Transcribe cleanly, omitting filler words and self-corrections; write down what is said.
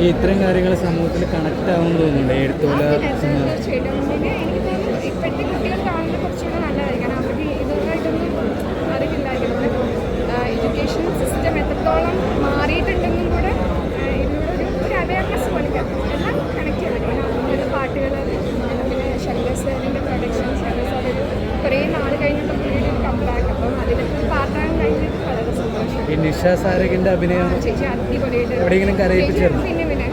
ഈ ഇത്രയും കാര്യങ്ങൾ സമൂഹത്തിൽ കണക്ട് ആവുമെന്ന് തോന്നുന്നുണ്ട് എഴുത്തോല തീർച്ചയായിട്ടും പിന്നെ എനിക്ക് തോന്നുന്നു ഇപ്പോഴത്തെ കുട്ടികൾ കാണുന്നത് കുറച്ചുകൂടെ നല്ലതായിരിക്കണം. അവർക്ക് ഇതുമായിട്ടൊന്നും അറിയില്ലായിരിക്കണം. എഡ്യൂക്കേഷൻ സിസ്റ്റം എത്രത്തോളം മാറിയിട്ടുണ്ടെന്നും കൂടെ ഇതിലൂടെ ഒരു അവയർനെസ് പോലെ എല്ലാം കണക്ട് ചെയ്യാൻ പറ്റും. അതിൻ്റെ പാട്ടുകൾ പിന്നെ ശങ്കർ സാറിൻ്റെ പ്രൊഡക്ഷൻസ് ശങ്കർ സാർ ഒരു കുറേ നാൾ കഴിഞ്ഞിട്ട് പുള്ളിയുടെ ഒരു കംബാക്ക്. അപ്പം അതിലൊക്കെ ഒരു പാർട്ടാകാൻ കഴിഞ്ഞിട്ട് വളരെ സന്തോഷം. ഈ നിഷ സാരകിൻ്റെ അഭിനയം ചേച്ചി അടിപൊളിയായിട്ട് എവിടെയെങ്കിലും കരയിപ്പിച്ചിരുന്നു? പിന്നെ